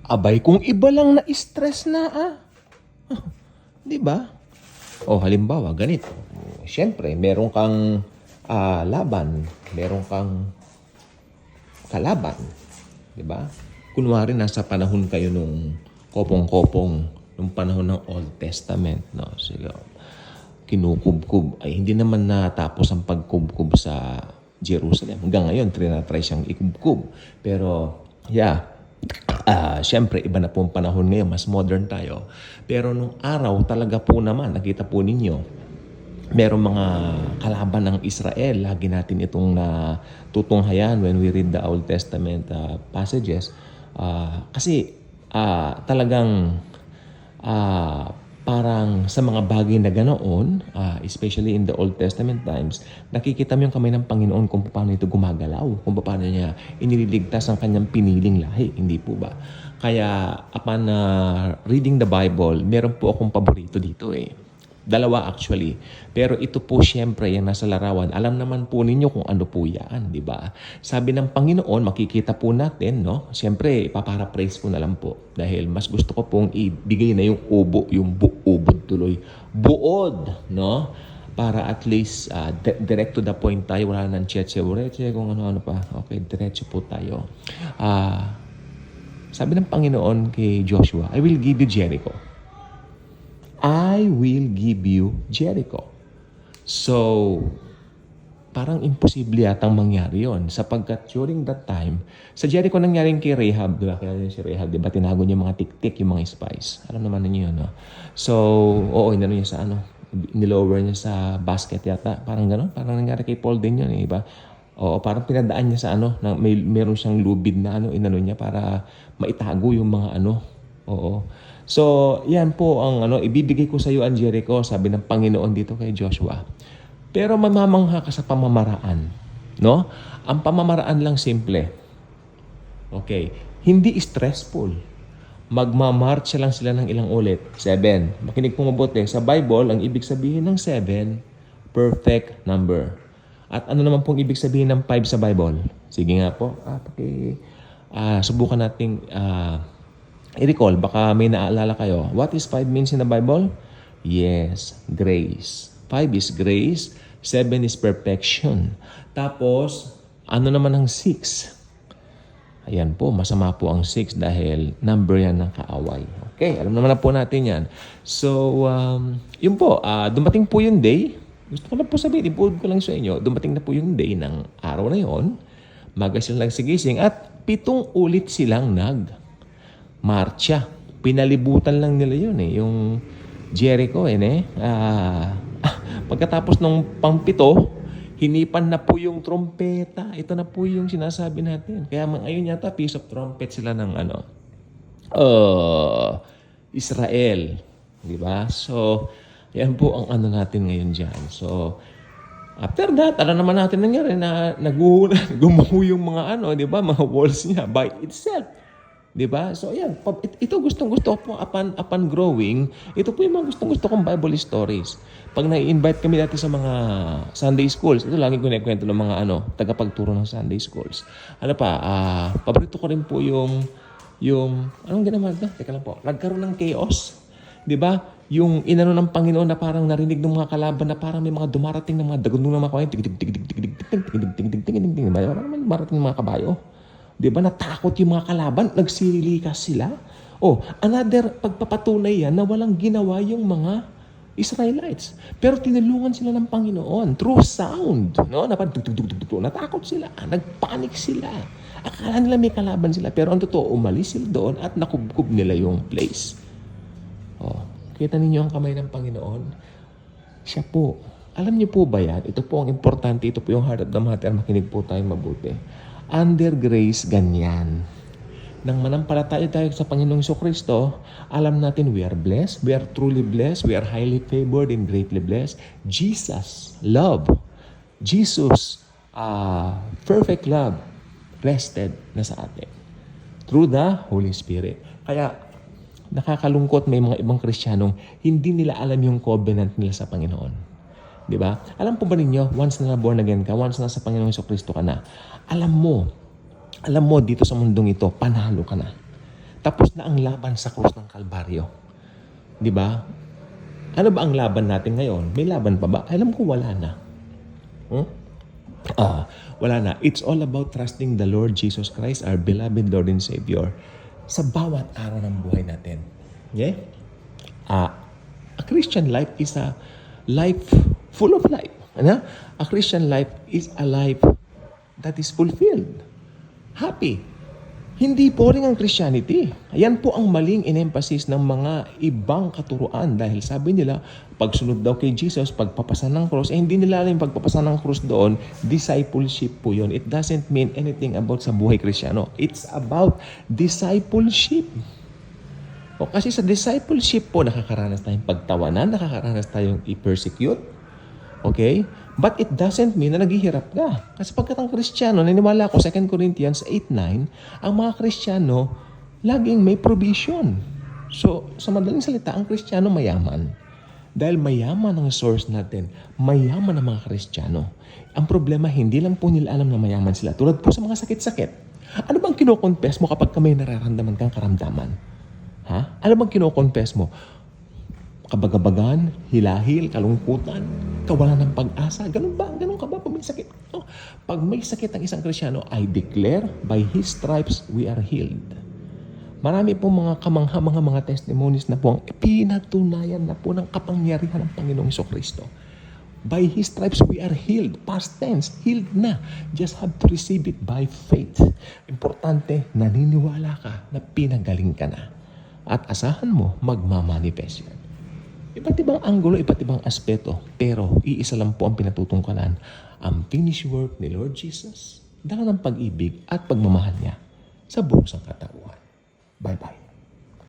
Abay, kung iba lang na stress na, di ba? O halimbawa, ganito. Siyempre, meron kang laban, meron kang kalaban, di ba? Kunwari, nasa panahon kayo nung kopong-kopong, nung panahon ng Old Testament, no? Sige, kinukubkub. Ay, hindi naman natapos ang pagkubkub sa Jerusalem. Hanggang ngayon, trinatry siyang ikubkub. Pero, siyempre, iba na po ang panahon ngayon. Mas modern tayo. Pero nung araw, talaga po naman, nakita po ninyo, merong mga kalaban ng Israel. Lagi natin itong natutunghayan when we read the Old Testament passages. Kasi talagang parang sa mga bagay na ganoon, especially in the Old Testament times, nakikita mo yung kamay ng Panginoon kung paano ito gumagalaw, kung paano niya iniligtas ang kanyang piniling lahi, hindi po ba? Kaya upon reading the Bible, meron po akong paborito dito Dalawa actually. Pero ito po siyempre yung nasa larawan. Alam naman po ninyo kung ano po yan, di ba? Sabi ng Panginoon, makikita po natin, no? Siyempre, ipaparaphrase ko na lang po. Dahil mas gusto ko pong ibigay na yung ubo, yung buod tuloy. Buod, no? Para at least direct to the point tayo. Wala nang cheche-ureche, kung ano-ano pa. Okay, diretso po tayo. Sabi ng Panginoon kay Joshua, I will give you Jericho. I will give you Jericho. So, parang imposible yatang mangyari yon sapagkat during that time, sa Jericho nangyaring kay Rahab, di ba? Kaya si Rahab, di ba, tinago niya mga tik-tik, yung mga spies. Alam naman ninyo yun, no? So, inano niya sa nilower niya sa basket yata. Parang gano'n. Parang nangyari kay Paul din yun, di ba? Parang pinadaan niya sa na meron siyang lubid na inano niya para maitago yung mga So, yan po ang ibibigay ko sa iyo ang Jericho, sabi ng Panginoon dito kay Joshua. Pero mamamangha ka sa pamamaraan, no? Ang pamamaraan lang simple. Okay, hindi stressful. Magmamarcha lang sila ng ilang ulit. 7. Makinig po mabuti. Sa Bible, ang ibig sabihin ng 7, perfect number. At ano naman pong ibig sabihin ng 5 sa Bible? Sige nga po. Subukan nating i-recall, baka may naalala kayo. What is 5 means in the Bible? Yes, grace. 5 is grace, 7 is perfection. Tapos, ano naman ang 6? Ayan po, masama po ang 6 dahil number yan ng kaaway. Okay, alam naman na po natin yan. So, yun po, dumating po yung day. Gusto ko na po sabihin, ibuod ko lang sa inyo, dumating na po yung day ng araw na yon. Maga silang nagsigising at 7 ulit silang marcha. Pinalibutan lang nila yun yung Jericho pagkatapos ng pang-7, hinipan na po yung trompeta. Ito na po yung sinasabi natin. Kaya ngayon yata, piece of trumpet sila ng Israel. Di ba? So, yan po ang natin ngayon dyan. So, after that, alam naman natin nangyari na gumuho yung mga di ba? Mga walls niya by itself. Diba? So, yan. Ito gustong-gusto ko po upon growing. Ito po yung mga gustong-gusto kong Bible stories. Pag nai-invite kami dati sa mga Sunday schools, ito lagi ko naikwento ng mga tagapagturo ng Sunday schools. Paborito ko rin po yung anong ginawa na? Teka lang po. Nagkaroon ng chaos. Diba? Yung inano ng Panginoon na parang narinig ng mga kalaban na parang may mga dumarating ng mga dagundong na mga kabayo. Parang may dumarating ng mga kabayo. Di ba natakot yung mga kalaban? Nagsilikas sila? Another pagpapatunay yan na walang ginawa yung mga Israelites. Pero tinulungan sila ng Panginoon through sound. No? Natakot sila. Nagpanik sila. Akala nila may kalaban sila. Pero ang totoo, umalis sila doon at nakubkub nila yung place. Kita ninyo ang kamay ng Panginoon? Siya po. Alam niyo po ba yan? Ito po ang importante. Ito po yung heart of the matter. Makinig po tayong mabuti. Under grace, ganyan. Nang manampalataya tayo sa Panginoong Jesucristo, alam natin we are blessed, we are truly blessed, we are highly favored and greatly blessed. Jesus, love. Jesus, perfect love, rested na sa atin. Through the Holy Spirit. Kaya, nakakalungkot may mga ibang Kristiyanong hindi nila alam yung covenant nila sa Panginoon. Di ba? Alam po ba ninyo, once na born again ka, once na sa Panginoong Jesucristo ka na, alam mo dito sa mundong ito, panalo ka na. Tapos na ang laban sa krus ng Kalbaryo. Di ba? Ano ba ang laban natin ngayon? May laban pa ba? Alam ko wala na. Wala na. It's all about trusting the Lord Jesus Christ, our beloved Lord and Savior, sa bawat araw ng buhay natin. Okay? A Christian life is a life full of life. Ano? A Christian life is a life that is fulfilled. Happy. Hindi boring ang Christianity. Ayan po ang maling in-emphasis ng mga ibang katuruan dahil sabi nila, pagsunod daw kay Jesus, pagpapasa ng cross, hindi nila alam yung pagpapasa ng cross doon, discipleship po yun. It doesn't mean anything about sa buhay Kristiyano. It's about discipleship. O kasi sa discipleship po, nakakaranas tayong pagtawanan, nakakaranas tayong i-persecute. Okay? But it doesn't mean na naghihirap ka. Kasi pagkat ang Kristiyano, naniniwala ko, 2 Corinthians 8:9, ang mga Kristiyano, laging may provision. So, sa madaling salita, ang Kristiyano mayaman. Dahil mayaman ang source natin, mayaman ang mga Kristiyano. Ang problema, hindi lang po nila alam na mayaman sila. Tulad po sa mga sakit-sakit. Ano bang kinoconfess mo kapag may nararamdaman kang karamdaman? Ha? Ano bang kinoconfess mo? Kabagabagan, hilahil, kalungkutan, kawalan ng pag-asa. Ganun ba? Ganun ka ba pag may sakit? No. Pag may sakit ang isang Kristiyano, I declare, by His stripes, we are healed. Marami po mga mga testimonies na po ang pinatunayan na po ng kapangyarihan ng Panginoong Jesucristo. By His stripes, we are healed. Past tense, healed na. Just have to receive it by faith. Importante, naniniwala ka na pinagaling ka na. At asahan mo, magmamanifest yan. Iba't ibang anggulo, iba't ibang aspeto. Pero iisa lang po ang pinatutungkalan. Ang finished work ni Lord Jesus, dala ng pag-ibig at pagmamahal niya sa buong sangkatauhan. Bye-bye.